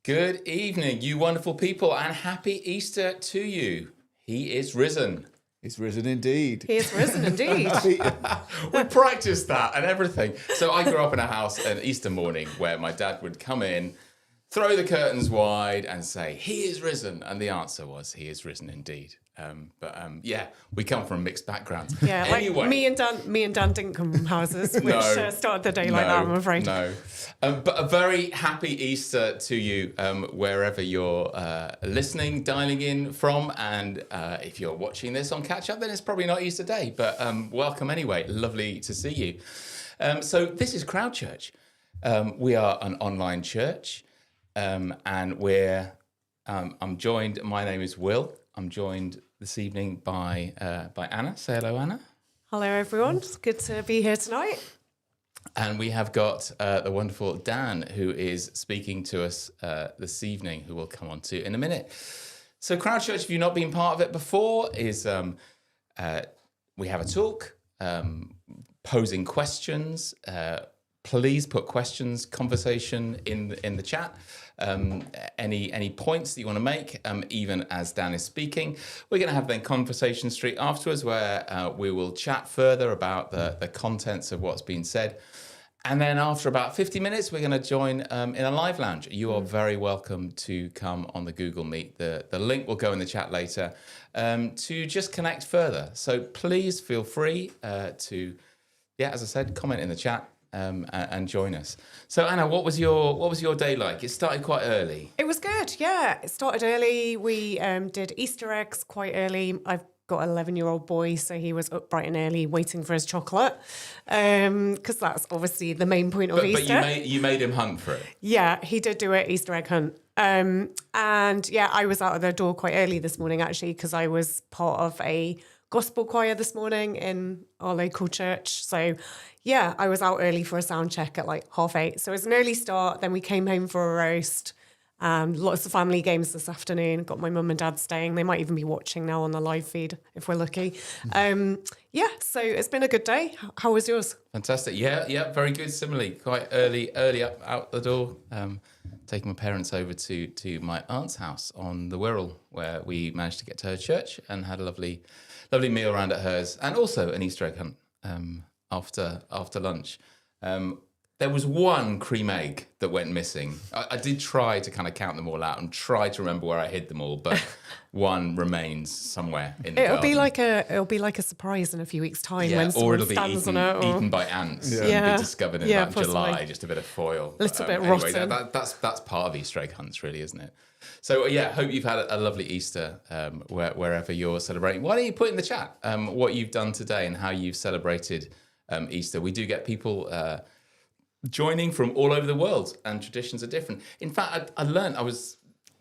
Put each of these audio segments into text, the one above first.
Good evening, you wonderful people, and happy Easter to you. He is risen. He's risen indeed. He is risen indeed. We practiced that and everything. So I grew up in a house an Easter morning where my dad would come in, throw the curtains wide and say, "He is risen." And the answer was, "He is risen indeed." Yeah, we come from mixed backgrounds. Yeah, anyway, like me and Dan didn't come from houses which started the day like that, I'm afraid. No. But a very happy Easter to you wherever you're listening, dialing in from. And if you're watching this on catch up, then it's probably not Easter Day. But welcome anyway. Lovely to see you. So this is Crowd Church. We are an online church. And I'm joined, my name is Will. I'm joined this evening by Anna. Say hello, Anna. Hello, everyone. It's good to be here tonight. And we have got the wonderful Dan, who is speaking to us this evening, who we'll come on to in a minute. So Crowd Church, if you've not been part of it before, is we have a talk, posing questions. Please put questions, conversation in the chat. Any points that you want to make, even as Dan is speaking. We're going to have then Conversation Street afterwards, where we will chat further about the contents of what's been said. And then after about 50 minutes, we're going to join in a live lounge. You are very welcome to come on the Google Meet. The link will go in the chat later to just connect further. So please feel free to, as I said, comment in the chat. And join us. So Anna, what was your day like? It started quite early. It was good, yeah. It started early. We did Easter eggs quite early. I've got an 11-year-old boy, so he was up bright and early waiting for his chocolate, because that's obviously the main point of Easter. But you made him hunt for it. Yeah, he did do an Easter egg hunt. And yeah, I was out of the door quite early this morning, actually, because I was part of a gospel choir this morning in our local church. So yeah, I was out early for a sound check at like 8:30. So it was an early start. Then we came home for a roast and lots of family games this afternoon. Got my mum and dad staying. They might even be watching now on the live feed if we're lucky. So it's been a good day. How was yours? Fantastic. Yeah, very good. Similarly, quite early up out the door. Taking my parents over to my aunt's house on the Wirral, where we managed to get to her church and had a lovely meal around at hers, and also an Easter egg hunt after lunch. There was one cream egg that went missing. I did try to kind of count them all out and try to remember where I hid them all, but one remains somewhere in the garden. It'll be like a surprise in a few weeks' time when someone stands on it. Eaten by ants and be discovered in about July, just a bit of foil. A little bit rotten. That's part of Easter egg hunts, really, isn't it? So hope you've had a lovely Easter wherever you're celebrating. Why don't you put in the chat what you've done today and how you've celebrated Easter? We do get people joining from all over the world, and traditions are different. In fact, I learned,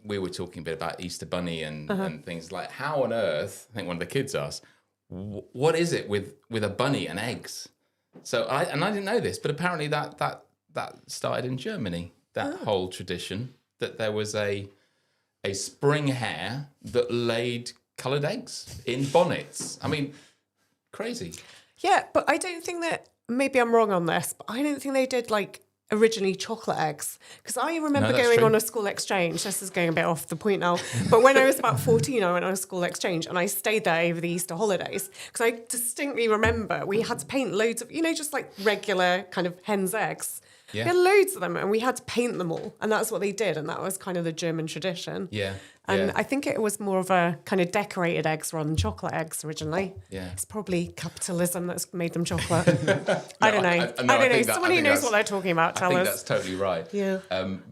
we were talking a bit about Easter Bunny and things like, how on earth, I think one of the kids asked, what is it with a bunny and eggs? So I didn't know this, but apparently that started in Germany, that whole tradition, that there was a spring hare that laid coloured eggs in bonnets. I mean, crazy. Yeah, but I don't think that, maybe I'm wrong on this, but I don't think they did like originally chocolate eggs. Because I remember going on a school exchange. This is going a bit off the point now. But when I was about 14, I went on a school exchange and I stayed there over the Easter holidays. Because I distinctly remember we had to paint loads of, just like regular kind of hen's eggs. Yeah. We had loads of them and we had to paint them all. And that's what they did. And that was kind of the German tradition. Yeah. And I think it was more of a kind of decorated eggs rather than chocolate eggs originally. Yeah. It's probably capitalism that's made them chocolate. I don't know. I don't know. Someone who knows what they're talking about, tell us. I think that's totally right. Yeah.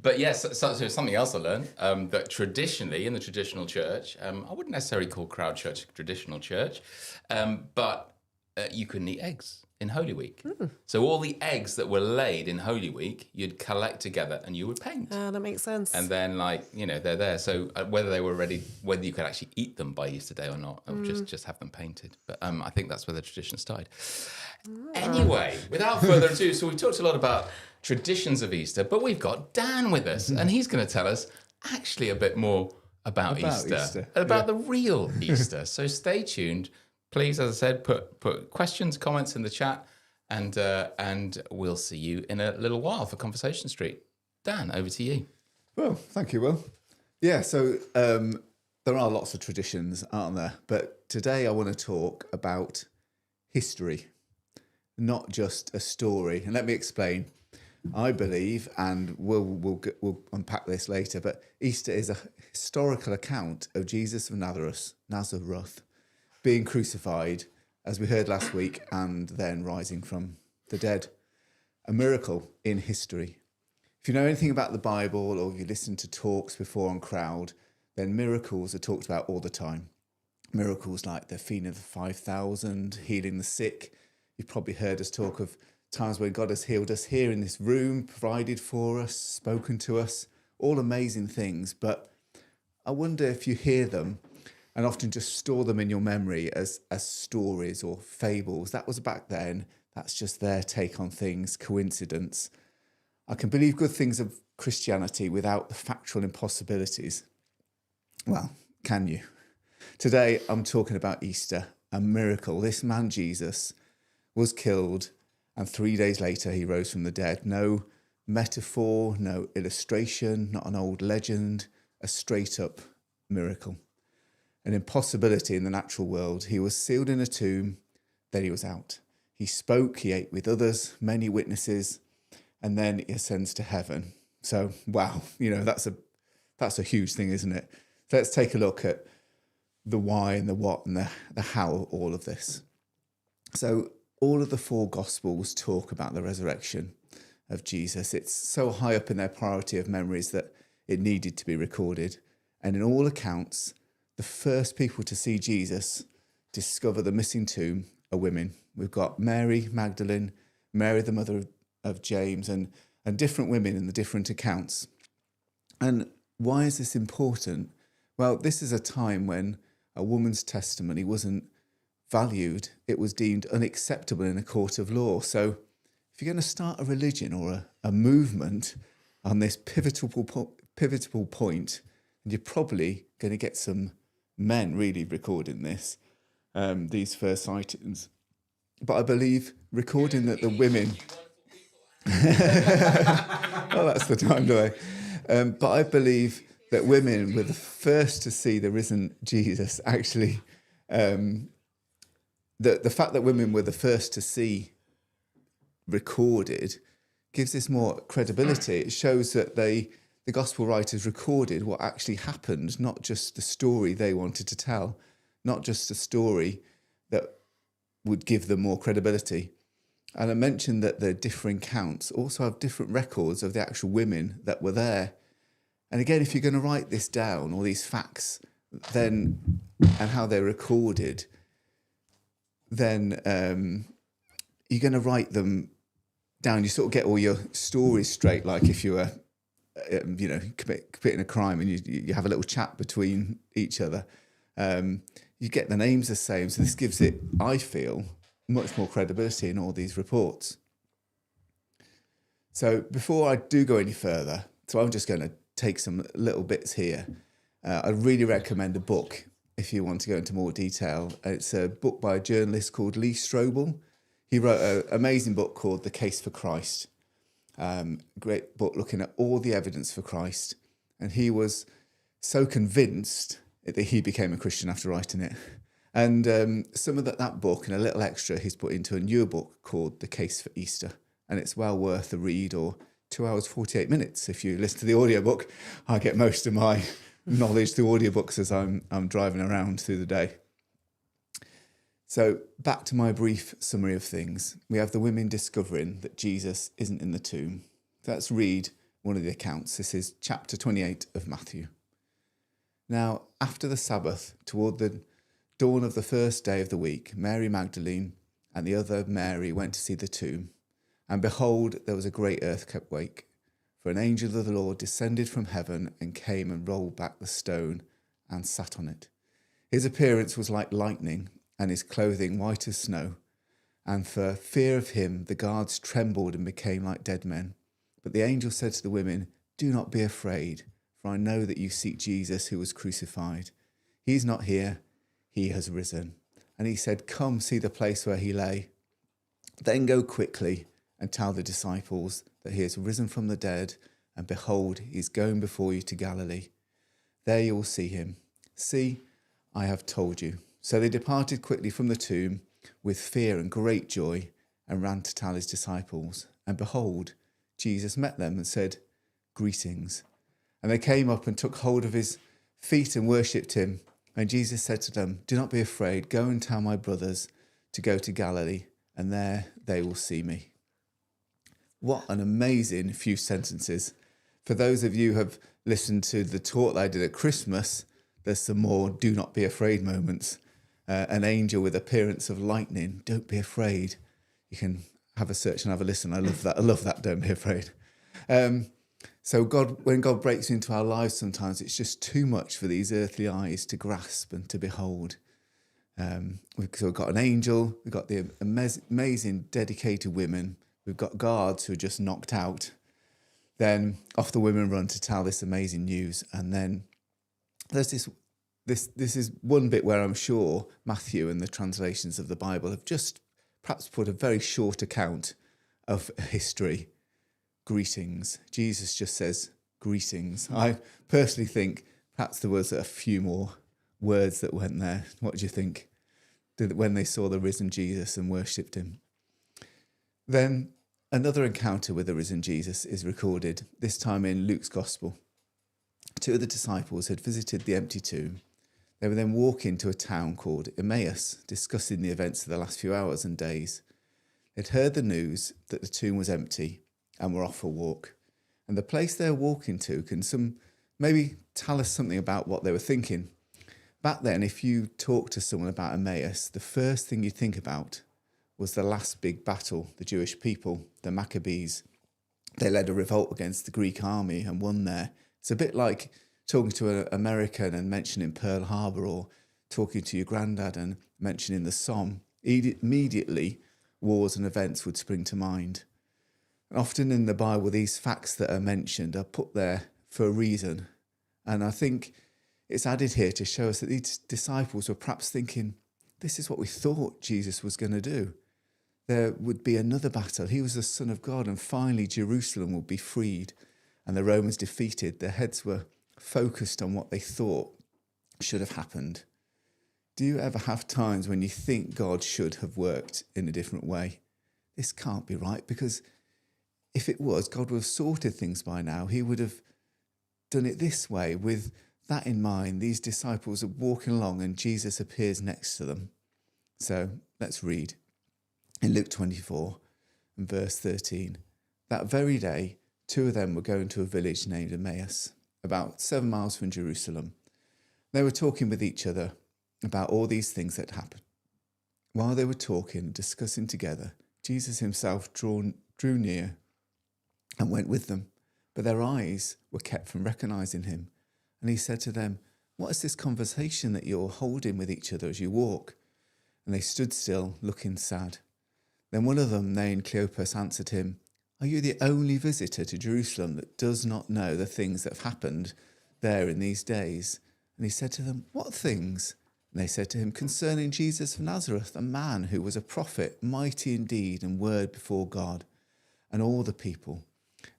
But yes, so something else I learned, that traditionally in the traditional church, I wouldn't necessarily call Crowd Church a traditional church, but you couldn't eat eggs in Holy Week. So all the eggs that were laid in Holy Week, you'd collect together and you would paint. That makes sense. And then they're there. So whether they were ready, whether you could actually eat them by Easter Day or not, or just have them painted. But I think that's where the tradition started. Anyway, without further ado, so we've talked a lot about traditions of Easter, but we've got Dan with us and he's going to tell us actually a bit more about Easter. About the real Easter. So stay tuned. Please, as I said, put questions, comments in the chat, and we'll see you in a little while for Conversation Street. Dan, over to you. Well, thank you, Will. Yeah, so there are lots of traditions, aren't there? But today I want to talk about history, not just a story. And let me explain. I believe, and we'll unpack this later, but Easter is a historical account of Jesus of Nazareth being crucified, as we heard last week, and then rising from the dead. A miracle in history. If you know anything about the Bible or you listen to talks before on Crowd, then miracles are talked about all the time. Miracles like the feeding of the 5,000, healing the sick. You've probably heard us talk of times when God has healed us here in this room, provided for us, spoken to us, all amazing things. But I wonder if you hear them and often just store them in your memory as stories or fables. That was back then. That's just their take on things, coincidence. I can believe good things of Christianity without the factual impossibilities. Well, can you? Today, I'm talking about Easter, a miracle. This man, Jesus, was killed, and 3 days later, he rose from the dead. No metaphor, no illustration, not an old legend, a straight-up miracle. An impossibility in the natural world. He was sealed in a tomb, then he was out. He spoke, he ate with others, many witnesses, and then he ascends to heaven. So, wow, that's a huge thing, isn't it? So let's take a look at the why and the what and the how of all of this. So all of the four Gospels talk about the resurrection of Jesus. It's so high up in their priority of memories that it needed to be recorded. And in all accounts, the first people to see Jesus discover the missing tomb are women. We've got Mary Magdalene, Mary the mother of James, and different women in the different accounts. And why is this important? Well, this is a time when a woman's testimony wasn't valued. It was deemed unacceptable in a court of law. So if you're going to start a religion or a movement on this pivotal point, and you're probably going to get some men really recording this, these first sightings. But I believe recording that the women... Well, that's the time, do I? But I believe that women were the first to see the risen Jesus. Actually, the fact that women were the first to see recorded gives this more credibility. It shows that the gospel writers recorded what actually happened, not just the story they wanted to tell, not just a story that would give them more credibility. And I mentioned that the differing counts also have different records of the actual women that were there. And again, if you're going to write this down, all these facts, then and how they're recorded, then you're going to write them down. You sort of get all your stories straight, like if you were, committing a crime and you have a little chat between each other. You get the names the same. So this gives it, I feel, much more credibility in all these reports. So before I do go any further, so I'm just going to take some little bits here. I really recommend a book if you want to go into more detail. It's a book by a journalist called Lee Strobel. He wrote an amazing book called The Case for Christ. Great book looking at all the evidence for Christ. And he was so convinced that he became a Christian after writing it. And some of that book and a little extra he's put into a newer book called The Case for Easter. And it's well worth a read, or 2 hours, 48 minutes. If you listen to the audiobook, I get most of my knowledge through audiobooks as I'm driving around through the day. So back to my brief summary of things. We have the women discovering that Jesus isn't in the tomb. Let's read one of the accounts. This is chapter 28 of Matthew. Now, after the Sabbath, toward the dawn of the first day of the week, Mary Magdalene and the other Mary went to see the tomb. And behold, there was a great earthquake, for an angel of the Lord descended from heaven and came and rolled back the stone and sat on it. His appearance was like lightning, and his clothing white as snow. And for fear of him, the guards trembled and became like dead men. But the angel said to the women, "Do not be afraid, for I know that you seek Jesus who was crucified. He is not here, he has risen." And he said, "Come see the place where he lay. Then go quickly and tell the disciples that he has risen from the dead, and behold, he is going before you to Galilee. There you will see him. See, I have told you." So they departed quickly from the tomb with fear and great joy and ran to tell his disciples. And behold, Jesus met them and said, "Greetings." And they came up and took hold of his feet and worshipped him. And Jesus said to them, "Do not be afraid. Go and tell my brothers to go to Galilee, and there they will see me." What an amazing few sentences. For those of you who have listened to the talk that I did at Christmas, there's some more "do not be afraid" moments. An angel with appearance of lightning. Don't be afraid. You can have a search and have a listen. I love that. I love that. Don't be afraid. So when God breaks into our lives, sometimes it's just too much for these earthly eyes to grasp and to behold. We've got an angel. We've got the amazing, dedicated women. We've got guards who are just knocked out. Then off the women run to tell this amazing news. And then there's this is one bit where I'm sure Matthew and the translations of the Bible have just perhaps put a very short account of history. Greetings. Jesus just says greetings. I personally think perhaps there was a few more words that went there. What do you think? When they saw the risen Jesus and worshipped him. Then another encounter with the risen Jesus is recorded, this time in Luke's Gospel. Two of the disciples had visited the empty tomb. They were then walking to a town called Emmaus, discussing the events of the last few hours and days. They'd heard the news that the tomb was empty and were off for a walk. And the place they were walking to can maybe tell us something about what they were thinking. Back then, if you talk to someone about Emmaus, the first thing you think about was the last big battle, the Jewish people, the Maccabees. They led a revolt against the Greek army and won there. It's a bit like talking to an American and mentioning Pearl Harbor, or talking to your granddad and mentioning the Somme. Immediately, wars and events would spring to mind. And often in the Bible, these facts that are mentioned are put there for a reason. And I think it's added here to show us that these disciples were perhaps thinking, this is what we thought Jesus was going to do. There would be another battle. He was the Son of God, and finally Jerusalem would be freed and the Romans defeated. Their heads were focused on what they thought should have happened. Do you ever have times when you think God should have worked in a different way? This can't be right, because if it was, God would have sorted things by now. He would have done it this way. With that in mind, these disciples are walking along and Jesus appears next to them. So let's read in Luke 24 and verse 13. That very day, two of them were going to a village named Emmaus, about 7 miles from Jerusalem. They were talking with each other about all these things that happened. While they were talking and discussing together, Jesus himself drew near and went with them, but their eyes were kept from recognizing him. And he said to them, "What is this conversation that you're holding with each other as you walk?" And they stood still, looking sad. Then one of them, named Cleopas, answered him, "Are you the only visitor to Jerusalem that does not know the things that have happened there in these days?" And he said to them, "What things?" And they said to him, "Concerning Jesus of Nazareth, a man who was a prophet, mighty in deed and word before God and all the people,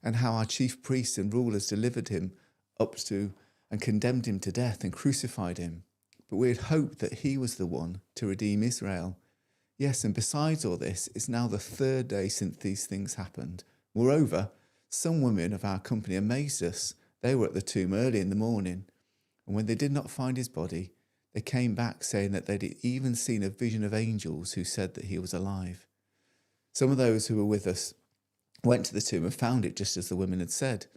and how our chief priests and rulers delivered him up to and condemned him to death and crucified him. But we had hoped that he was the one to redeem Israel. Yes, and besides all this, it's now the third day since these things happened. Moreover, some women of our company amazed us. They were at the tomb early in the morning, and when they did not find his body, they came back saying that they'd even seen a vision of angels who said that he was alive. Some of those who were with us went to the tomb and found it just as the women had said,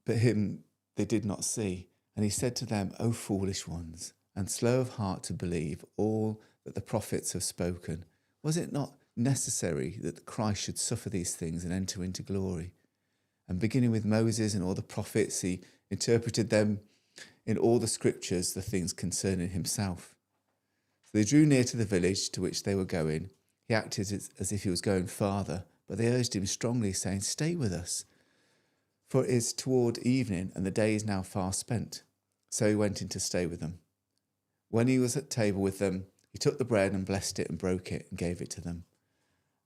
but him they did not see. And he said to them, "O foolish ones, and slow of heart to believe all that the prophets have spoken. Was it not necessary that Christ should suffer these things and enter into glory?" And beginning with Moses and all the prophets, he interpreted them in all the scriptures, the things concerning himself. So they drew near to the village to which they were going. He acted as if he was going farther, but they urged him strongly, saying, "Stay with us, for it is toward evening, and the day is now far spent." So he went in to stay with them. When he was at table with them, he took the bread and blessed it and broke it and gave it to them.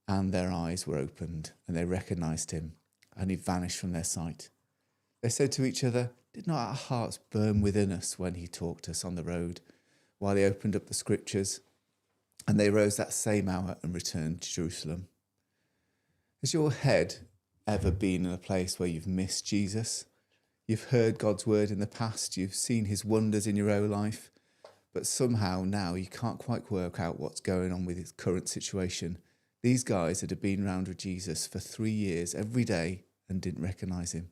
And their eyes were opened, and they recognized him, and he vanished from their sight. They said to each other, "Did not our hearts burn within us when he talked to us on the road, while he opened up the scriptures?" And they rose that same hour and returned to Jerusalem. Has your head ever been in a place where you've missed Jesus? You've heard God's word in the past, you've seen his wonders in your own life, but somehow now you can't quite work out what's going on with his current situation. These guys that had been around with Jesus for 3 years every day and didn't recognise him.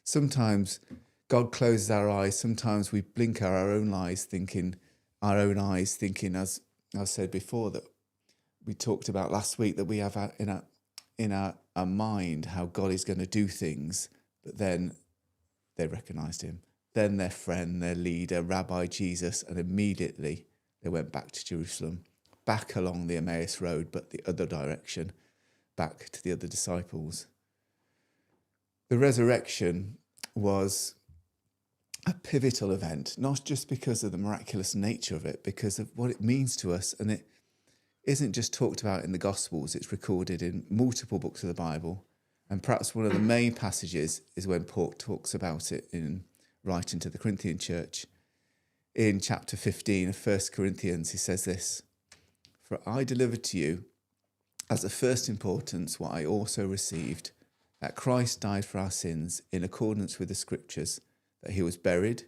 Sometimes God closes our eyes. Sometimes we blink our own eyes, thinking, as I said before, that we talked about last week, that we have in our mind how God is going to do things, but then they recognised him. Then their friend, their leader, Rabbi Jesus, and immediately they went back to Jerusalem, back along the Emmaus road, but the other direction, back to the other disciples. The resurrection was a pivotal event, not just because of the miraculous nature of it, because of what it means to us. And it isn't just talked about in the Gospels, it's recorded in multiple books of the Bible. And perhaps one of the main passages is when Paul talks about it in writing to the Corinthian church. In chapter 15 of 1 Corinthians, he says this: "For I delivered to you as of first importance what I also received, that Christ died for our sins in accordance with the scriptures, that he was buried,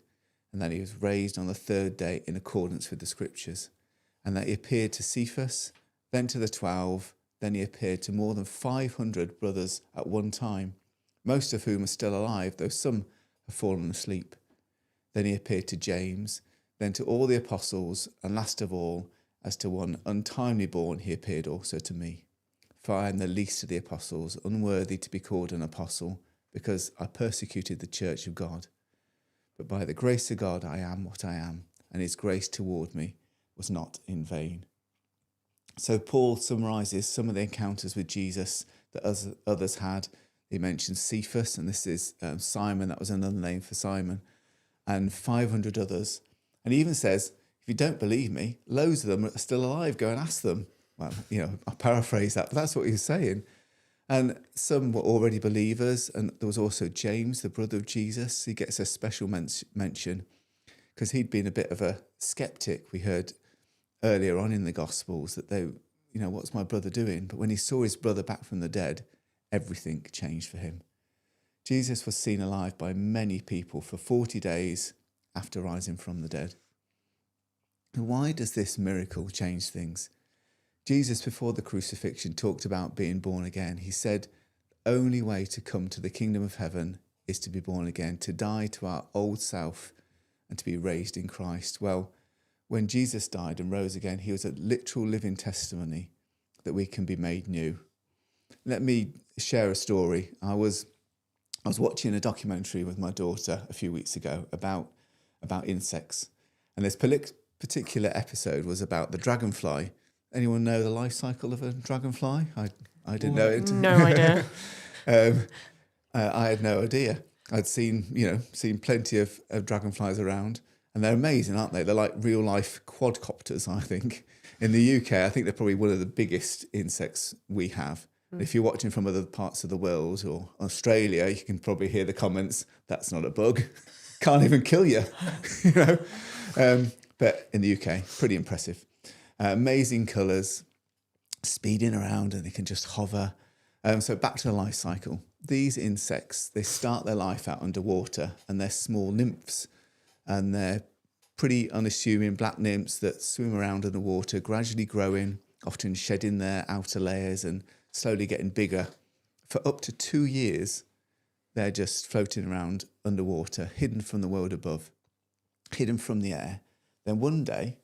and that he was raised on the third day in accordance with the scriptures, and that he appeared to Cephas, then to the 12, then he appeared to more than 500 brothers at one time, most of whom are still alive, though some have fallen asleep. Then he appeared to James, then to all the apostles, and last of all, as to one untimely born, he appeared also to me. For I am the least of the apostles, unworthy to be called an apostle, because I persecuted the church of God. But by the grace of God I am what I am, and his grace toward me was not in vain." So Paul summarises some of the encounters with Jesus that others had. He mentions Cephas, and this is Simon, that was another name for Simon, and 500 others. And he even says, if you don't believe me, loads of them are still alive, go and ask them. Well, I paraphrase that, but that's what he was saying. And some were already believers, and there was also James, the brother of Jesus. He gets a special mention because he'd been a bit of a skeptic. We heard earlier on in the Gospels that they, what's my brother doing? But when he saw his brother back from the dead, everything changed for him. Jesus was seen alive by many people for 40 days after rising from the dead. And why does this miracle change things? Jesus, before the crucifixion, talked about being born again. He said, the only way to come to the kingdom of heaven is to be born again, to die to our old self and to be raised in Christ. Well, when Jesus died and rose again, he was a literal living testimony that we can be made new. Let me share a story. I was watching a documentary with my daughter a few weeks ago about insects. And this particular episode was about the dragonfly. Anyone know the life cycle of a dragonfly? I didn't know it. No idea. I had no idea. I'd seen plenty of dragonflies around, and they're amazing, aren't they? They're like real life quadcopters, I think. In the UK, I think they're probably one of the biggest insects we have. If you're watching from other parts of the world or Australia, you can probably hear the comments, "That's not a bug, can't even kill you," But in the UK, pretty impressive. Amazing colours, speeding around, and they can just hover. So back to the life cycle. These insects, they start their life out underwater, and they're small nymphs, and they're pretty unassuming black nymphs that swim around in the water, gradually growing, often shedding their outer layers and slowly getting bigger. For up to 2 years, they're just floating around underwater, hidden from the world above, hidden from the air. Then one day,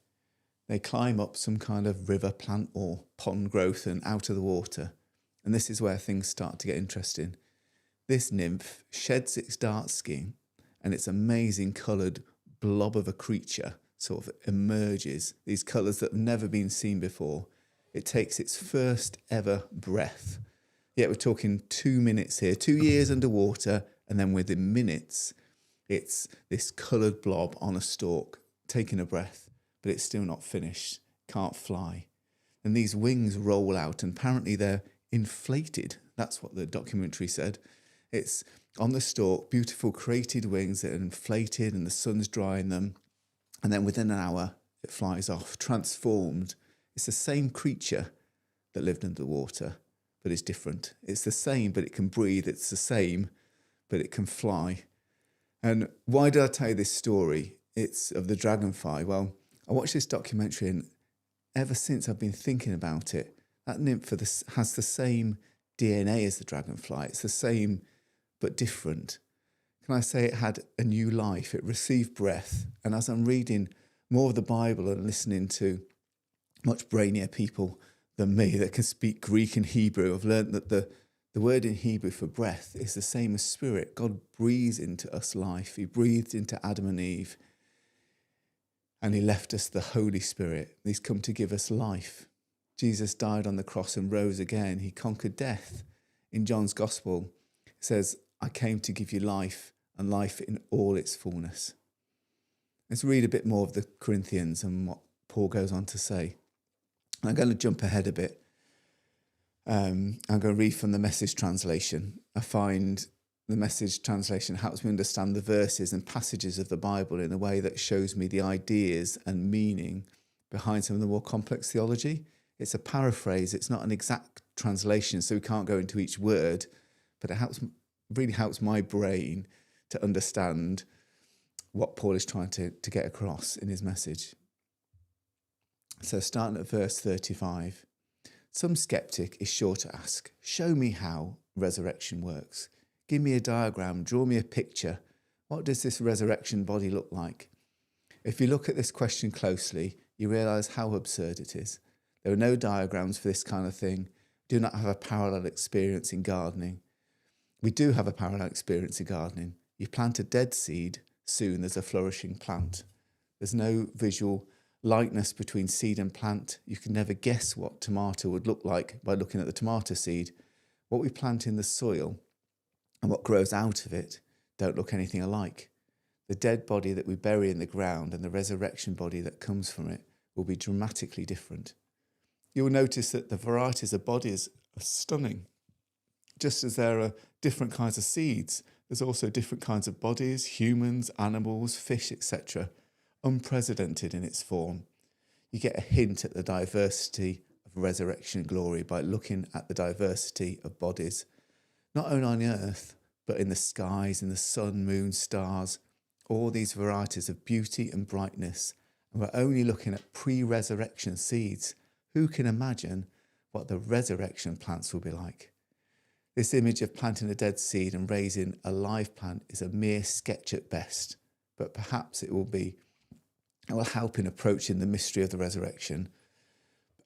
they climb up some kind of river, plant or pond growth and out of the water. And this is where things start to get interesting. This nymph sheds its dark skin, and its amazing coloured blob of a creature sort of emerges, these colours that have never been seen before. It takes its first ever breath. Yet we're talking 2 minutes here, 2 years underwater, and then within minutes, it's this coloured blob on a stalk, taking a breath, but it's still not finished, can't fly. And these wings roll out, and apparently they're inflated. That's what the documentary said. It's on the stalk, beautiful created wings that are inflated and the sun's drying them. And then within an hour, it flies off, transformed. It's the same creature that lived under the water, but it's different. It's the same, but it can breathe. It's the same, but it can fly. And why did I tell you this story? It's of the dragonfly. Well, I watched this documentary, and ever since I've been thinking about it, that nymph has the same DNA as the dragonfly. It's the same, but different. Can I say it had a new life? It received breath. And as I'm reading more of the Bible and listening to much brainier people than me that can speak Greek and Hebrew, I've learned that the word in Hebrew for breath is the same as spirit. God breathes into us life. He breathed into Adam and Eve, and he left us the Holy Spirit. He's come to give us life. Jesus died on the cross and rose again. He conquered death. In John's Gospel, it says, I came to give you life, and life in all its fullness. Let's read a bit more of the Corinthians and what Paul goes on to say. I'm going to jump ahead a bit. I'm going to read from the Message translation. I find the Message translation helps me understand the verses and passages of the Bible in a way that shows me the ideas and meaning behind some of the more complex theology. It's a paraphrase. It's not an exact translation, so we can't go into each word, but it really helps my brain to understand what Paul is trying to get across in his message. So starting at verse 35, some skeptic is sure to ask, show me how resurrection works. Give me a diagram, draw me a picture. What does this resurrection body look like? If you look at this question closely, you realise how absurd it is. There are no diagrams for this kind of thing. Do not have a parallel experience in gardening. We do have a parallel experience in gardening. You plant a dead seed, soon there's a flourishing plant. There's no visual likeness between seed and plant. You can never guess what tomato would look like by looking at the tomato seed. What we plant in the soil and what grows out of it don't look anything alike. The dead body that we bury in the ground and the resurrection body that comes from it will be dramatically different. You will notice that the varieties of bodies are stunning. Just as there are different kinds of seeds, there's also different kinds of bodies, humans, animals, fish, etc., unprecedented in its form. You get a hint at the diversity of resurrection glory by looking at the diversity of bodies, not only on earth, but in the skies, in the sun, moon, stars, all these varieties of beauty and brightness. And we're only looking at pre-resurrection seeds. Who can imagine what the resurrection plants will be like? This image of planting a dead seed and raising a live plant is a mere sketch at best, but perhaps it will help in approaching the mystery of the resurrection,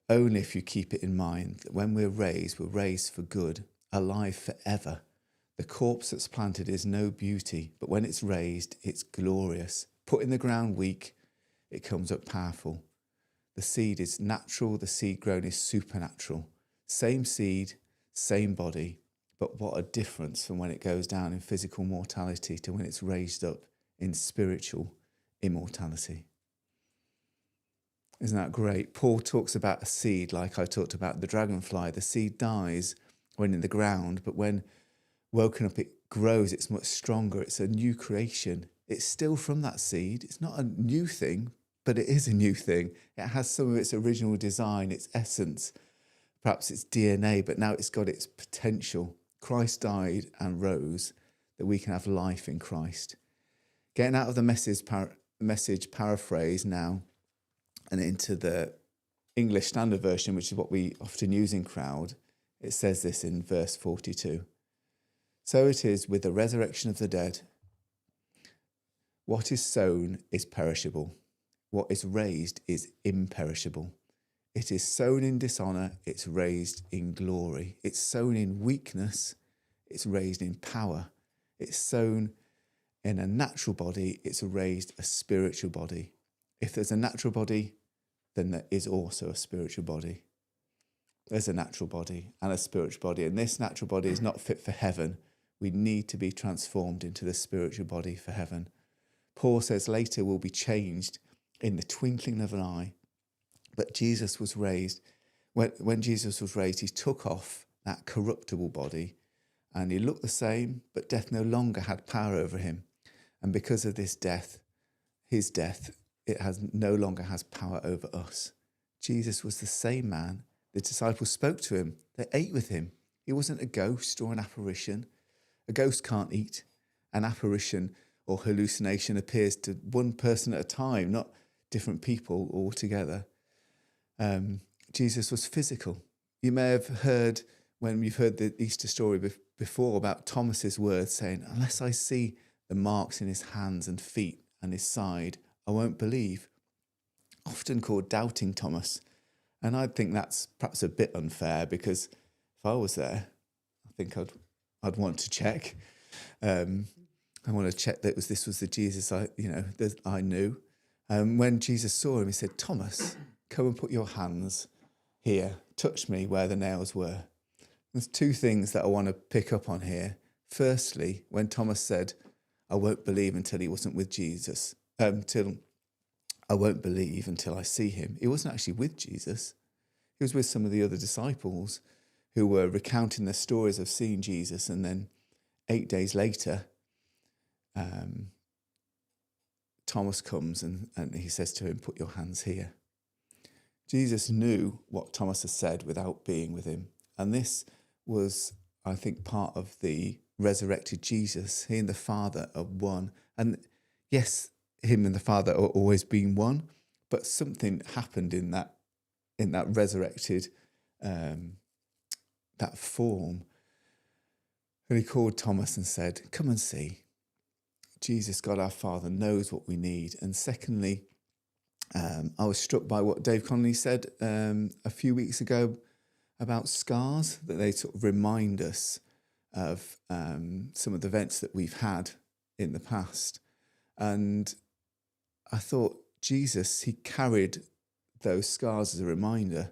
only if you keep it in mind that when we're raised for good, alive forever. The corpse that's planted is no beauty, but when it's raised, it's glorious. Put in the ground weak, it comes up powerful. The seed is natural, the seed grown is supernatural. Same seed, same body, but what a difference from when it goes down in physical mortality to when it's raised up in spiritual immortality. Isn't that great? Paul talks about a seed like I talked about the dragonfly. The seed dies when in the ground, but when woken up, it grows. It's much stronger. It's a new creation. It's still from that seed. It's not a new thing, but it is a new thing. It has some of its original design, its essence, perhaps its DNA, but now it's got its potential. Christ died and rose that we can have life in Christ. Getting out of the message paraphrase now and into the English Standard Version, which is what we often use in Crowd, it says this in verse 42. So it is with the resurrection of the dead. What is sown is perishable. What is raised is imperishable. It is sown in dishonour, it's raised in glory. It's sown in weakness, it's raised in power. It's sown in a natural body, it's raised a spiritual body. If there's a natural body, then there is also a spiritual body. There's a natural body and a spiritual body, and this natural body is not fit for heaven. We need to be transformed into the spiritual body for heaven. Paul says later we'll be changed in the twinkling of an eye. But Jesus was raised. When Jesus was raised, he took off that corruptible body and he looked the same, but death no longer had power over him. And because of this death, his death, it no longer has power over us. Jesus was the same man. The disciples spoke to him. They ate with him. He wasn't a ghost or an apparition. A ghost can't eat. An apparition or hallucination appears to one person at a time, not different people all together. Jesus was physical. You may have heard, when you've heard the Easter story before, about Thomas's words saying, unless I see the marks in his hands and feet and his side, I won't believe. Often called doubting Thomas. And I think that's perhaps a bit unfair, because if I was there, I think I'd want to check. I want to check that this was the Jesus that I knew. When Jesus saw him, he said, Thomas, come and put your hands here. Touch me where the nails were. There's two things that I want to pick up on here. Firstly, when Thomas said, I won't believe until he wasn't with Jesus, I won't believe until I see him. He wasn't actually with Jesus. He was with some of the other disciples who were recounting their stories of seeing Jesus. And then 8 days later, Thomas comes and he says to him, put your hands here. Jesus knew what Thomas had said without being with him. And this was, I think, part of the resurrected Jesus. He and the Father are one. And yes, him and the Father are always being one, but something happened in that resurrected, that form. And he called Thomas and said, come and see. Jesus, God our Father, knows what we need. And secondly, I was struck by what Dave Connolly said a few weeks ago about scars, that they sort of remind us of some of the events that we've had in the past. And I thought, Jesus, he carried those scars as a reminder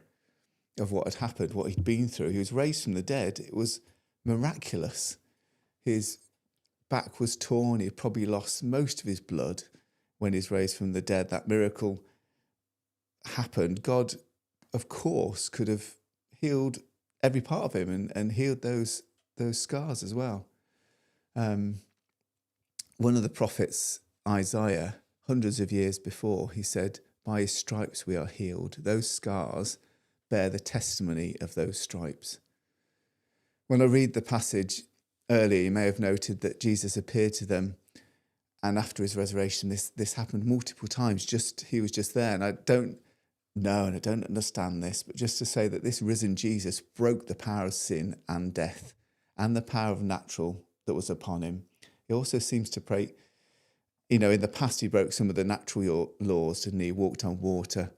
of what had happened, what he'd been through. He was raised from the dead. It was miraculous. His back was torn. He had probably lost most of his blood when he's raised from the dead. That miracle happened. God, of course, could have healed every part of him and healed those scars as well. One of the prophets, Isaiah, hundreds of years before, he said, by his stripes we are healed. Those scars bear the testimony of those stripes. When I read the passage earlier, you may have noted that Jesus appeared to them, and after his resurrection, this happened multiple times. He was just there, and I don't know and I don't understand this, but just to say that this risen Jesus broke the power of sin and death and the power of natural that was upon him. He also seems to break, in the past he broke some of the natural laws, didn't he? He walked on water.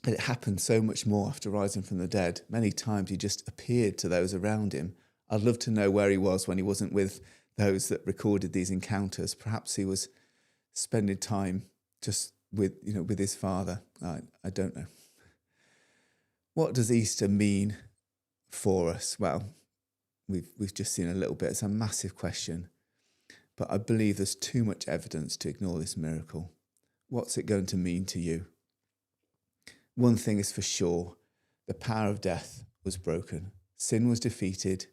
But it happened so much more after rising from the dead. Many times he just appeared to those around him. I'd love to know where he was when he wasn't with those that recorded these encounters. Perhaps he was spending time just with his Father. I don't know. What does Easter mean for us? Well, we've just seen a little bit. It's a massive question. But I believe there's too much evidence to ignore this miracle. What's it going to mean to you? One thing is for sure, the power of death was broken. Sin was defeated.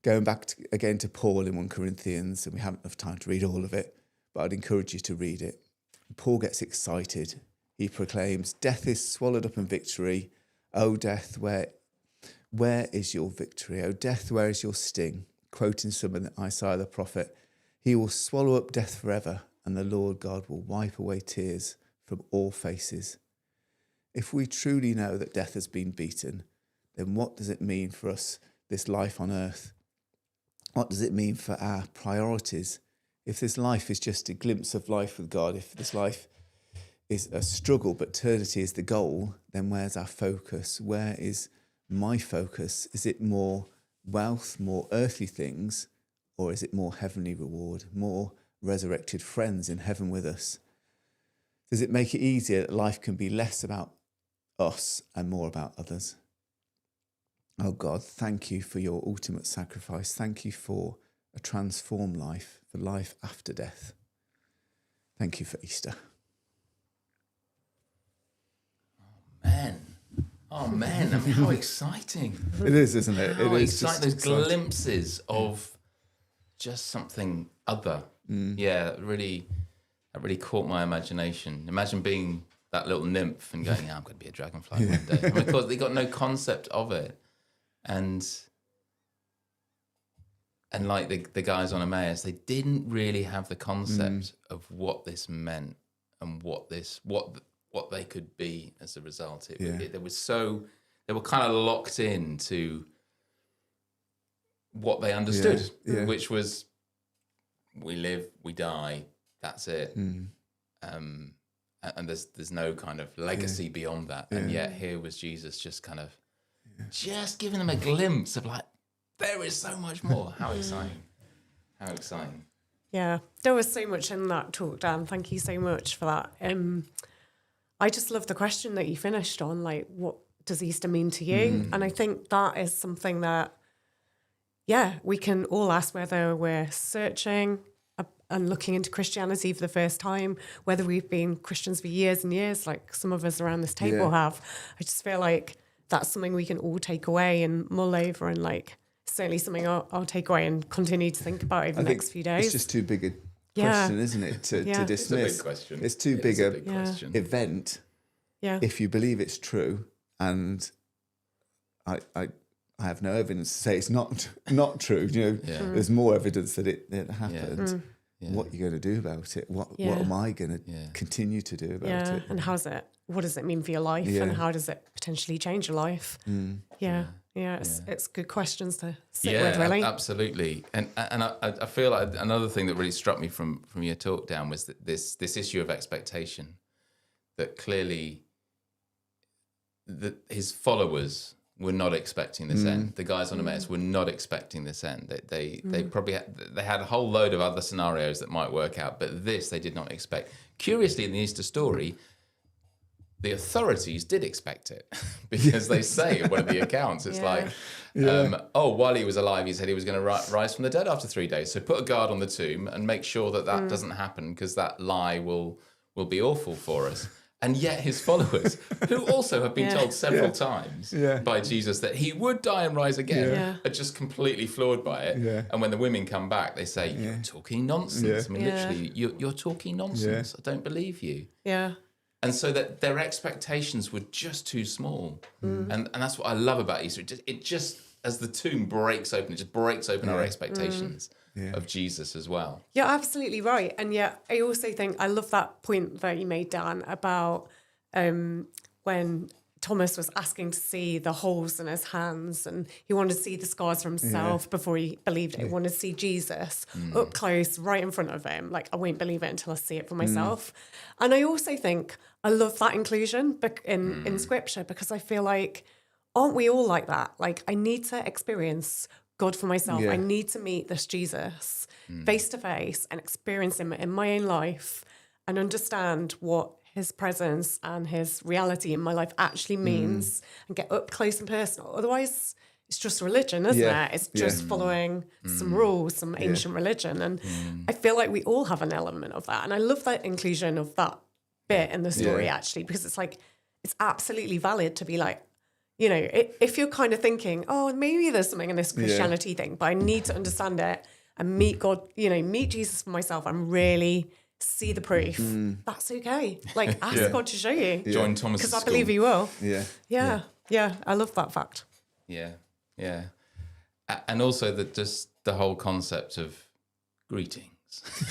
Going back again to Paul in 1 Corinthians, and we haven't enough time to read all of it, but I'd encourage you to read it. Paul gets excited. He proclaims, death is swallowed up in victory. O death, where is your victory? O death, where is your sting? Quoting some of Isaiah the prophet, he will swallow up death forever, and the Lord God will wipe away tears from all faces. If we truly know that death has been beaten, then what does it mean for us, this life on earth? What does it mean for our priorities? If this life is just a glimpse of life with God, if this life is a struggle but eternity is the goal, then where's our focus? Where is my focus? Is it more wealth, more earthly things, or is it more heavenly reward, more resurrected friends in heaven with us? Does it make it easier that life can be less about us and more about others? Oh God, thank you for your ultimate sacrifice. Thank you for a transformed life, for life after death. Thank you for Easter. Man, Oh man, I mean, how exciting. It is, isn't it? How It is exciting. Those just exciting. glimpses of just something other. Yeah, that really caught my imagination. Imagine being that little nymph and going, I'm going to be a dragonfly one day. And of course, they got no concept of it. And like the guys on Emmaus, they didn't really have the concept of what this meant and what they could be as a result. They were kind of locked into what they understood, which was we live, we die, that's it. And there's no kind of legacy beyond that. And yet here was Jesus just kind of just giving them a glimpse of like, there is so much more. How exciting. How exciting. Yeah, there was so much in that talk, Dan. Thank you so much for that. I just love the question that you finished on, like, what does Easter mean to you? And I think that is something that, we can all ask, whether we're searching and looking into Christianity for the first time, whether we've been Christians for years and years, like some of us around this table have. I just feel like that's something we can all take away and mull over, and like certainly something I'll take away and continue to think about over the next few days. It's just too big a question, isn't it, to dismiss? It's a big question. It's too big a question. event. Yeah. If you believe it's true, and I have no evidence to say it's not true. There's more evidence that it happened. What are you going to do about it? What am I going to continue to do about it? And what does it mean for your life, and how does it potentially change your life? It's good questions to sit with, really. Absolutely. And I feel like another thing that really struck me from your talk, Dan, was that this issue of expectation, that clearly his followers were not expecting this end. The guys on Emmaus were not expecting this end. They probably had a whole load of other scenarios that might work out, but this they did not expect. Curiously, in the Easter story, the authorities did expect it, because they say in one of the accounts, it's while he was alive, he said he was going to rise from the dead after 3 days. So put a guard on the tomb and make sure that doesn't happen, because that lie will be awful for us. And yet his followers, who also have been told several times by Jesus that he would die and rise again, are just completely floored by it. Yeah. And when the women come back, they say, you're talking nonsense. I mean, literally, you're talking nonsense. I don't believe you. Yeah. And so that their expectations were just too small. And that's what I love about Easter. It just as the tomb breaks open, it just breaks open our expectations of Jesus as well. You're absolutely right. And yet I also think, I love that point that you made, Dan, about when Thomas was asking to see the holes in his hands, and he wanted to see the scars for himself before he believed it. He wanted to see Jesus up close, right in front of him. Like, I won't believe it until I see it for myself. And I also think I love that inclusion in Scripture, because I feel like, aren't we all like that? Like, I need to experience God for myself. I need to meet this Jesus face to face and experience him in my own life and understand what his presence and his reality in my life actually means, and get up close and personal. Otherwise, it's just religion, isn't it? It's just following some rules, some ancient religion. And I feel like we all have an element of that. And I love that inclusion of that bit in the story, actually, because it's like, it's absolutely valid to be like, you know, if you're kind of thinking, oh, maybe there's something in this Christianity thing, but I need to understand it and meet God, you know, meet Jesus for myself and really see the proof. That's okay. Like, ask God to show you. Join Thomas' because I believe he will. Yeah. I love that fact. Yeah. And also the whole concept of greetings.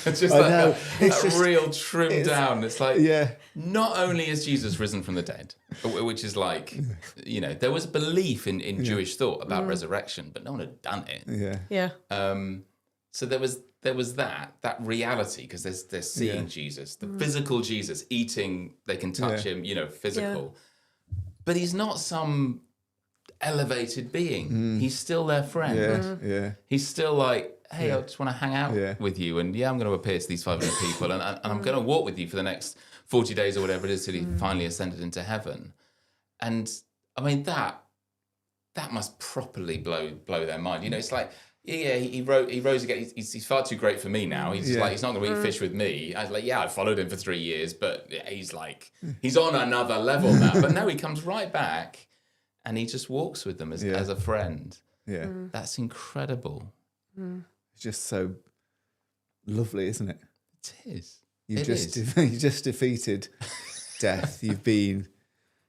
It's just a real trim down. It's like, not only is Jesus risen from the dead, which is like, you know, there was belief in Jewish thought about resurrection, but no one had done it. So there was that reality, because they're seeing Jesus, the physical Jesus, eating, they can touch him, you know, physical. But he's not some elevated being. He's still their friend. He's still like, hey, I just want to hang out with you, and I'm going to appear to these 500 people, and I'm going to walk with you for the next 40 days or whatever it is till he finally ascended into heaven. And I mean, that must properly blow their mind. You know, it's like, he rose again. He's far too great for me now. He's just like, he's not going to eat fish with me. I was like, I followed him for 3 years, but he's like, he's on another level now. But no, he comes right back, and he just walks with them as a friend. Yeah. That's incredible. It's just so lovely, isn't it? It is. You just defeated death. You've been,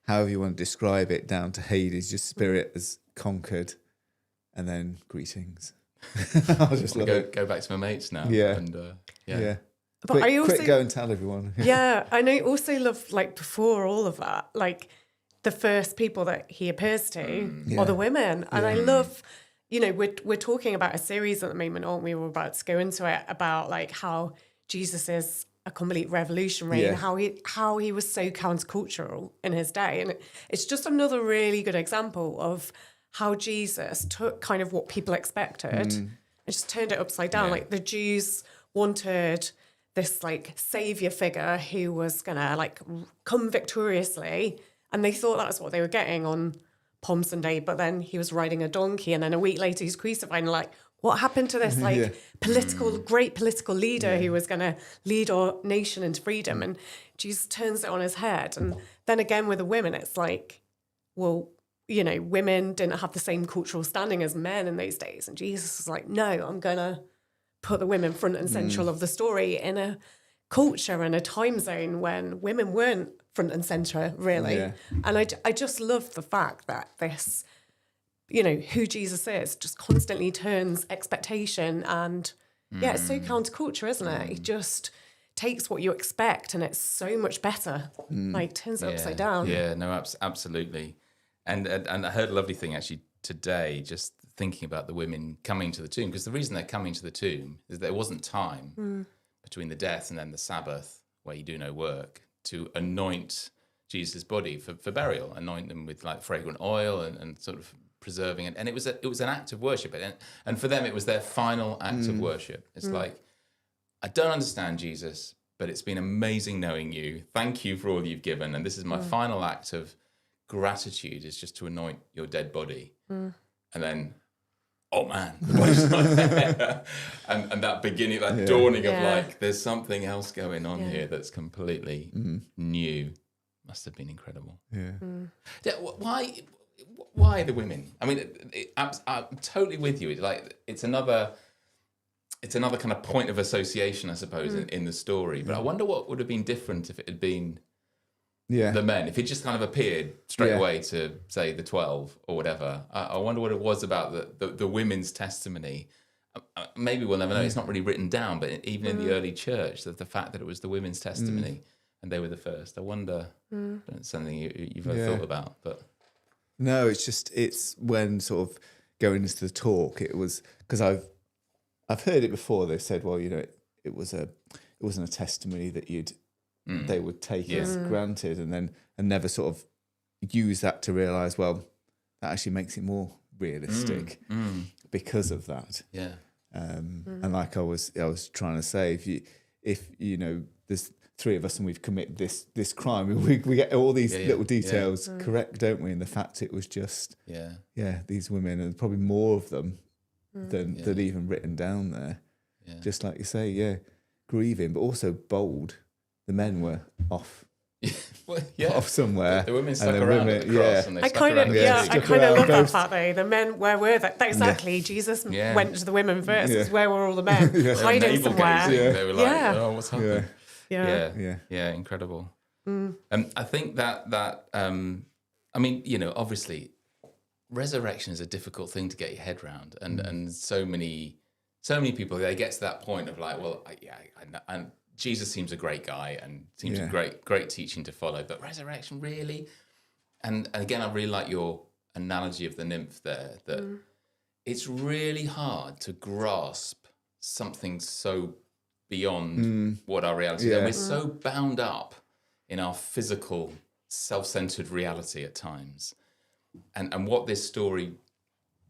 however you want to describe it, down to Hades. Your spirit has conquered, and then greetings. I just love it. Go back to my mates now. Yeah. And, Yeah. But I also quick, go and tell everyone. Yeah, and I also love, like, before all of that, like, the first people that he appears to are the women. And I love, you know, we're talking about a series at the moment, aren't we? We're about to go into it about, like, how Jesus is a complete revolutionary and how he was so countercultural in his day. And it's just another really good example of how Jesus took kind of what people expected and just turned it upside down. Like, the Jews wanted this, like, savior figure who was gonna, like, come victoriously, and they thought that's what they were getting on Palm Sunday. But then he was riding a donkey, and then a week later he's crucified. And, like, what happened to this, like, great political leader who was gonna lead our nation into freedom? And Jesus turns it on his head. And then again with the women, it's like, well, you know, women didn't have the same cultural standing as men in those days, and Jesus was like, no, I'm gonna put the women front and central of the story in a culture and a time zone when women weren't front and center, really. Yeah. And I just love the fact that this, you know, who Jesus is just constantly turns expectation and, it's so counterculture, isn't it? It just takes what you expect and it's so much better, like turns it upside down. Yeah, no, absolutely. And I heard a lovely thing actually today, just thinking about the women coming to the tomb, because the reason they're coming to the tomb is there wasn't time between the death and then the Sabbath, where you do no work, to anoint Jesus' body for burial, anoint them with, like, fragrant oil and sort of preserving it. And it was an act of worship, and for them it was their final act of worship. It's like, I don't understand, Jesus, but it's been amazing knowing you. Thank you for all you've given, and this is my final act of gratitude, is just to anoint your dead body. And then, oh man, the body's not there. and that beginning, that dawning of, like, there's something else going on here that's completely new. Must have been incredible. Why the women? I mean, I'm totally with you. It's another kind of point of association, I suppose, in the story. But I wonder what would have been different if it had been the men. If it just kind of appeared straight away to, say, the 12 or whatever. I wonder what it was about the women's testimony. Maybe we'll never know. It's not really written down, but even in the early church, the fact that it was the women's testimony and they were the first. I wonder. It's something you've ever thought about, but. No, it's when sort of going into the talk, it was because I've heard it before. They said, well, you know, it wasn't a testimony that they would take as granted, and never sort of use that to realise, well, that actually makes it more realistic because of that. Yeah. And like I was trying to say, if you know, there's three of us and we've committed this crime, we get all these little details correct, don't we? And the fact it was just these women, and probably more of them than even written down there. Yeah. Just like you say, grieving, but also bold. The men were off. Off somewhere. The women stuck around at the cross and they stuck around. I kind of love that fact though. The men, where were they? Exactly. Jesus went to the women first. Where were all the men? Hiding somewhere. They were like, oh, what's happening? Yeah. Incredible. I think that I mean, you know, obviously resurrection is a difficult thing to get your head around, and so many people, they get to that point of like, well, and Jesus seems a great guy and seems a great teaching to follow, but resurrection, really? And again, I really like your analogy of the nymph there, that it's really hard to grasp something so beyond what our reality is. And we're so bound up in our physical, self-centered reality at times. And what this story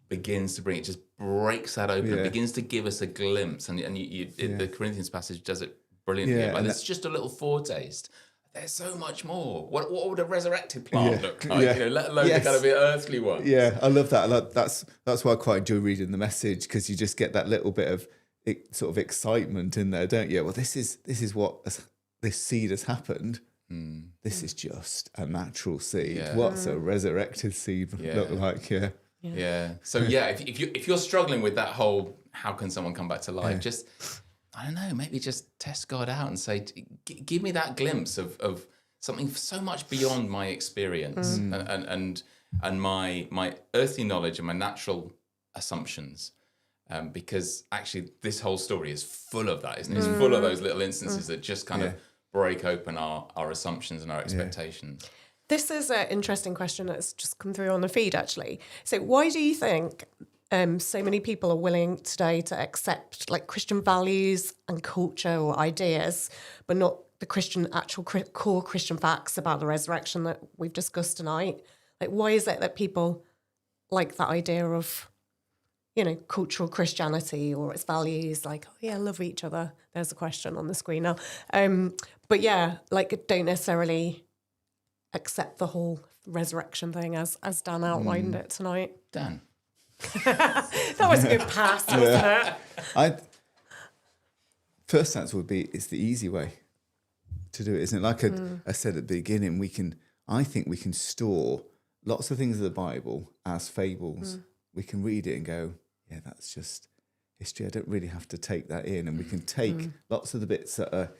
begins to bring, it just breaks that open, begins to give us a glimpse. And the Corinthians passage does it brilliantly. Like, it's just a little foretaste. There's so much more. What would a resurrected plant look like? You know, let alone the kind of earthly one. Yeah, I love that. That's why I quite enjoy reading the message, because you just get that little bit of sort of excitement in there, don't you? Well, this is what this seed has happened. this is just a natural seed. Yeah. What's a resurrected seed look like? Yeah. So if you're struggling with that whole, how can someone come back to life? Just, I don't know, maybe just test God out and say, give me that glimpse of something so much beyond my experience and my earthly knowledge and my natural assumptions. Because actually this whole story is full of that, isn't it? It's full of those little instances that just kind of break open our assumptions and our expectations. This is an interesting question that's just come through on the feed, actually. So why do you think so many people are willing today to accept like Christian values and culture or ideas, but not the actual core Christian facts about the resurrection that we've discussed tonight? Like, why is it that people like that idea of, cultural Christianity or its values, like, oh yeah, love each other? There's a question on the screen now. But yeah, like, don't necessarily accept the whole resurrection thing as Dan outlined it tonight. Dan. That was a good pass, wasn't it? First answer would be, it's the easy way to do it, isn't it? Like I said at the beginning, I think we can store lots of things of the Bible as fables. We can read it and go, yeah, that's just history. I don't really have to take that in. And we can take lots of the bits that are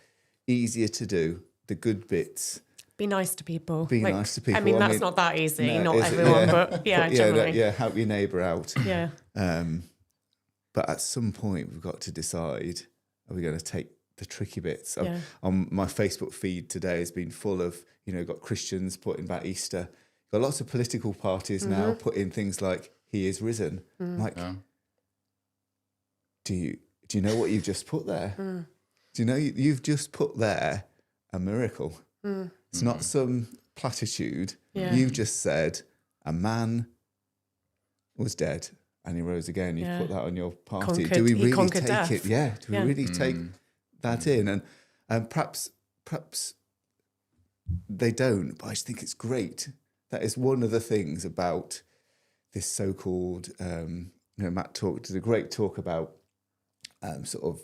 easier to do, the good bits. Be nice to people. Nice to people. I mean, that's not that easy. Not everyone, but generally. Help your neighbour out. Yeah. But at some point, we've got to decide, are we going to take the tricky bits? On my Facebook feed today has been full of, got Christians putting back Easter. Got lots of political parties now putting things like, he is risen. Like, do you know what you've just put there? Do you know you've just put there a miracle? It's not some platitude. You've just said a man was dead and he rose again. You've put that on your party. Do we really take death. It? Yeah. Do we really take that in? And perhaps they don't, but I just think it's great. That is one of the things about this so-called, Matt did a great talk about sort of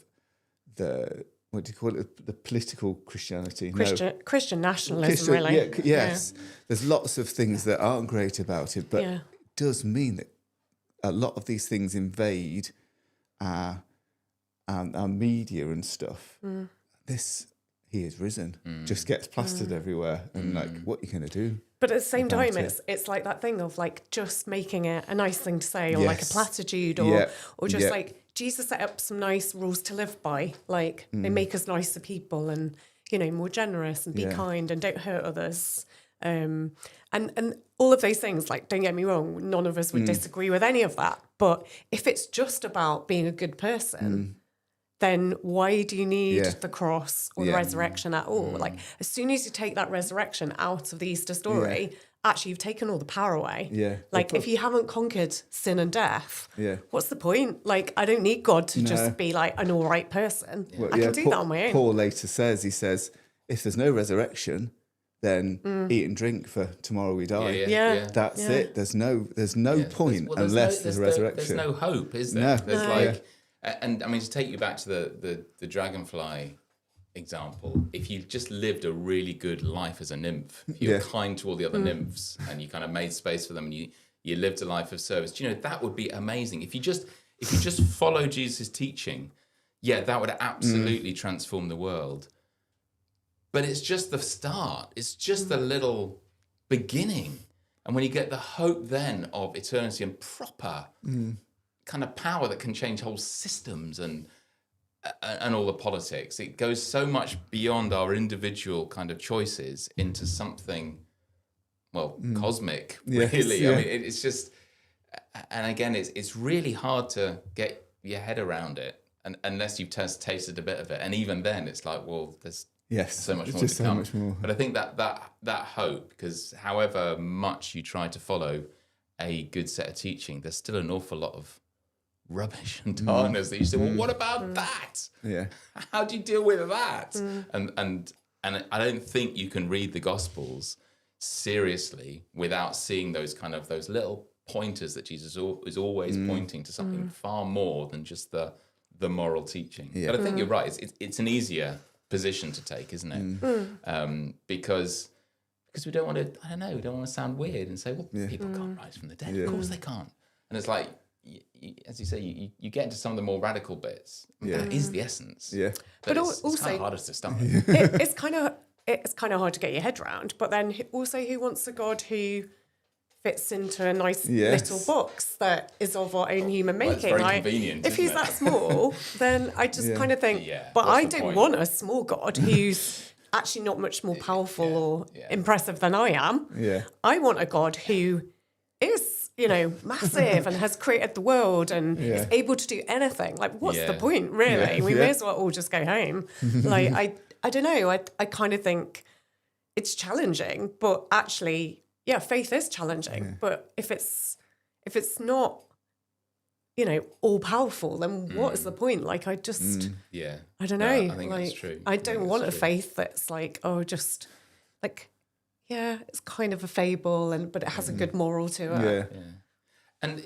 what do you call it? The political Christianity. Christian nationalism, really. Yeah, yes. Yeah. There's lots of things that aren't great about it, but it does mean that a lot of these things invade our media and stuff. This, he is risen, just gets plastered everywhere. And like, what are you going to do? But at the same time, it's like that thing of like just making it a nice thing to say, or like a platitude, or just like Jesus set up some nice rules to live by. Like they make us nicer people, and more generous, and be kind, and don't hurt others. And all of those things. Like, don't get me wrong, none of us would disagree with any of that. But if it's just about being a good person, then why do you need the cross or the resurrection at all? Like, as soon as you take that resurrection out of the Easter story, actually you've taken all the power away. Yeah. Like, if you haven't conquered sin and death, what's the point? Like, I don't need God to just be like an all right person. Well, I can do that on my own. Paul later says, if there's no resurrection, then eat and drink, for tomorrow we die. That's it. There's no point unless there's resurrection. There's no hope, is there? There's like... And I mean, to take you back to the dragonfly example, if you just lived a really good life as a nymph, if you were kind to all the other nymphs and you kind of made space for them and you lived a life of service, that would be amazing. If you just follow Jesus' teaching, that would absolutely transform the world. But it's just the start. It's just the little beginning. And when you get the hope then of eternity and proper kind of power that can change whole systems and all the politics, it goes so much beyond our individual kind of choices into something, cosmic, really. I mean, it's just, and again, it's really hard to get your head around it, and unless you've tasted a bit of it, and even then, it's like, well, there's so much more to come. Much more. But I think that hope, because however much you try to follow a good set of teaching, there's still an awful lot of rubbish and darkness that you say, well, what about that? Yeah. How do you deal with that? And I don't think you can read the Gospels seriously without seeing those little pointers that Jesus is always pointing to something far more than just the moral teaching. Yeah. But I think you're right. It's an easier position to take, isn't it? Because we don't want to, I don't know, we don't want to sound weird and say, well, people can't rise from the dead. Of course they can't. And it's like, as you say, you get into some of the more radical bits. That is the essence. Yeah. But it's also, kind of harder to stomach. It's kind of hard to get your head around. But then also, who wants a God who fits into a nice little box that is of our own human making? It's very convenient. If he's that small, then I just kind of think, but I don't want a small God who's actually not much more powerful or impressive than I am. Yeah. I want a God who is, massive and has created the world and is able to do anything. Like, what's the point, really? We may as well all just go home. Like, I don't know. I kind of think it's challenging, but actually, faith is challenging. Yeah. But if it's not, all powerful, then what is the point? Like, I just, I don't know. I think that's true. I don't want a faith that's like, just like, it's kind of a fable, but it has a good moral to it. Yeah. And,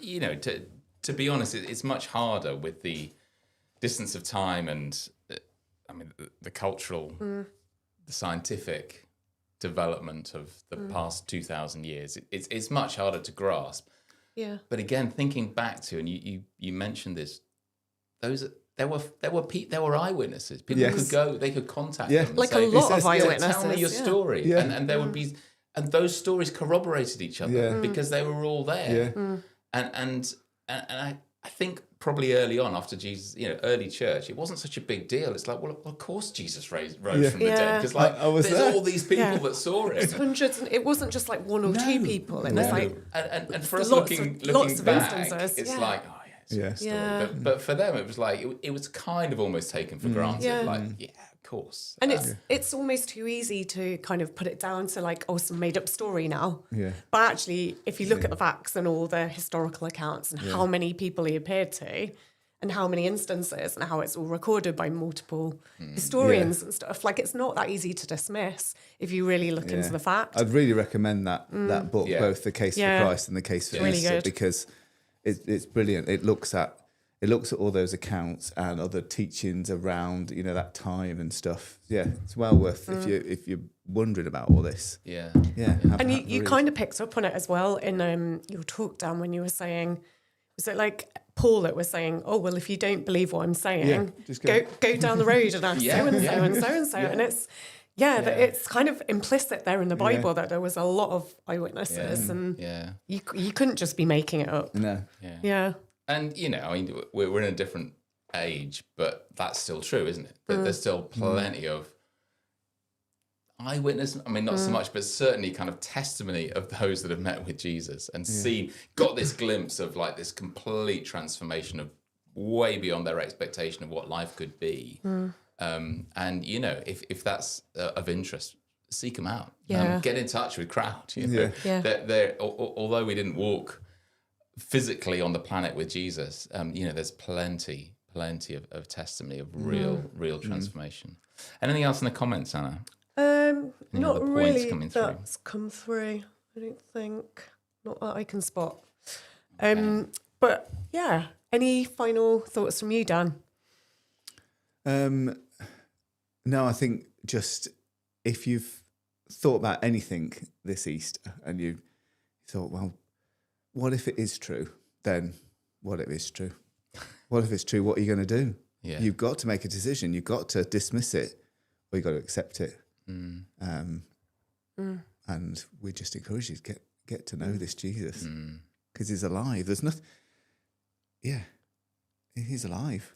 to be honest, it's much harder with the distance of time and, the cultural, the scientific development of the past 2,000 years. It's much harder to grasp. Yeah. But again, thinking back to, and you mentioned this, there were eyewitnesses. People could go, they could contact them. And like say, a lot of eyewitnesses. Tell me your story. Yeah. And there would be, and those stories corroborated each other because they were all there. Yeah. And I think probably early on after Jesus, early church, it wasn't such a big deal. It's like, well, of course Jesus rose from the dead, because there's all these people that saw it. It's hundreds, and it wasn't just like one or two people. It was like, and for us lots looking of back, instances. it's like, it's a story. But for them, it was like it was kind of almost taken for granted. Yeah. Like, of course. And it's almost too easy to kind of put it down to like, some made up story now. Yeah. But actually, if you look at the facts and all the historical accounts and how many people he appeared to, and how many instances and how it's all recorded by multiple historians and stuff, like it's not that easy to dismiss if you really look into the facts. I'd really recommend that book, both The Case for Christ and The Case for Easter, because it's brilliant. It looks at all those accounts and other teachings around that time and stuff. Yeah, it's well worth if you're wondering about all this. Yeah. And you kind of picked up on it as well in your talk, Dan, when you were saying, was it like Paul that was saying, oh, well, if you don't believe what I'm saying, just go down the road and ask so-and-so and so-and-so. And it's, it's kind of implicit there in the Bible that there was a lot of eyewitnesses and you couldn't just be making it up. No. Yeah. And, we're in a different age, but that's still true, isn't it? There's still plenty of eyewitness, not so much, but certainly kind of testimony of those that have met with Jesus and got this glimpse of like this complete transformation of way beyond their expectation of what life could be. And, if that's of interest, seek them out. Get in touch with Crowd. Although we didn't walk physically on the planet with Jesus, there's plenty of testimony of real transformation. Anything else in the comments, Anna? Not really that's come through, I don't think. Not that I can spot. But any final thoughts from you, Dan? No, I think just if you've thought about anything this Easter and you thought, well, what if it is true? Then what if it's true? What if it's true? What are you going to do? Yeah. You've got to make a decision. You've got to dismiss it, or you've got to accept it. And we just encourage you to get to know this Jesus, because he's alive. There's nothing. Yeah, he's alive.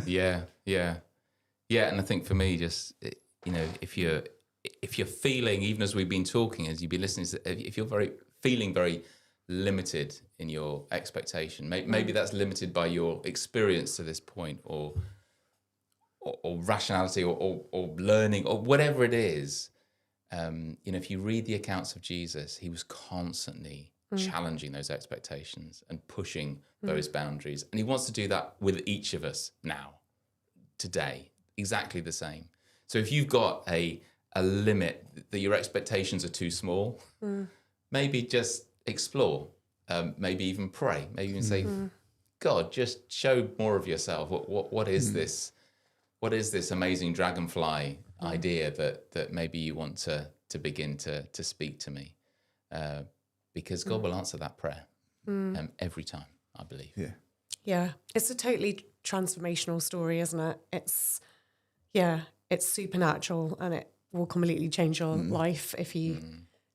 Yeah. And I think for me, just if you're feeling, even as we've been talking, as you've been listening, if you're feeling very limited in your expectation, maybe that's limited by your experience to this point, or rationality, or learning, or whatever it is. If you read the accounts of Jesus, he was constantly challenging those expectations and pushing those boundaries. And he wants to do that with each of us now, today, exactly the same. So if you've got a limit that your expectations are too small, maybe just explore, maybe even pray, maybe even say, God, just show more of yourself. What is this what is this amazing dragonfly idea that maybe you want to begin to speak to me? Because God will answer that prayer every time, I believe. Yeah. Yeah, it's a totally transformational story, isn't it? It's supernatural, and it will completely change your life if you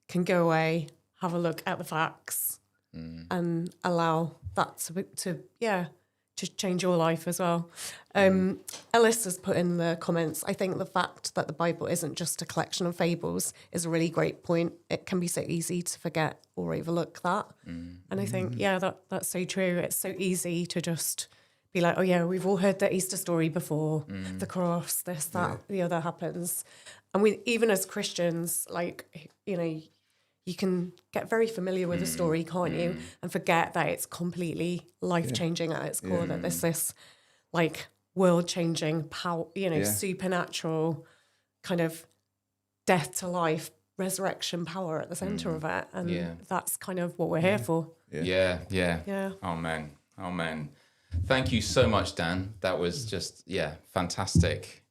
can go away, have a look at the facts, and allow that to change your life as well. Ellis has put in the comments, I think the fact that the Bible isn't just a collection of fables is a really great point. It can be so easy to forget or overlook that. And I think, that's so true. It's so easy to just be like, oh yeah, we've all heard the Easter story before, the cross, this, that, the other happens. And we, even as Christians, like, you can get very familiar with the story, can't you? And forget that it's completely life-changing at its core, that there's this like world-changing power, supernatural kind of death to life, resurrection power at the center of it. And that's kind of what we're here for. Yeah. Amen. Thank you so much, Dan. That was just, fantastic.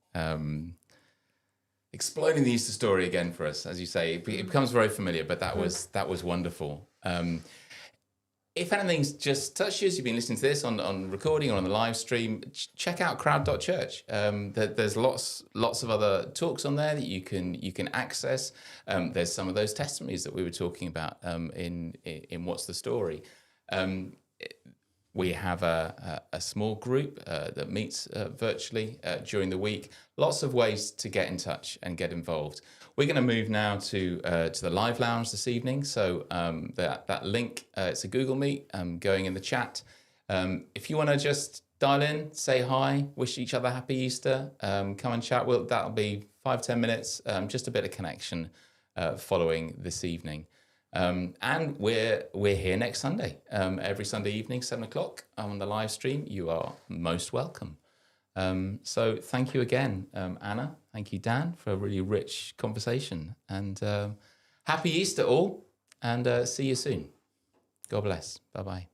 Explaining the Easter story again for us, as you say, it becomes very familiar, but that was wonderful. If anything's just touched you as you've been listening to this on recording or on the live stream, check out crowd.church. There's lots of other talks on there that you can access. There's some of those testimonies that we were talking about in What's the Story. We have a small group that meets virtually during the week. Lots of ways to get in touch and get involved. We're going to move now to the live lounge this evening. So that link, it's a Google Meet going in the chat. If you want to just dial in, say hi, wish each other happy Easter, come and chat. That'll be 5-10 minutes, just a bit of connection following this evening. And we're here next Sunday, every Sunday evening, 7:00 on the live stream. You are most welcome. So thank you again, Anna. Thank you, Dan, for a really rich conversation. And happy Easter all, and see you soon. God bless. Bye-bye.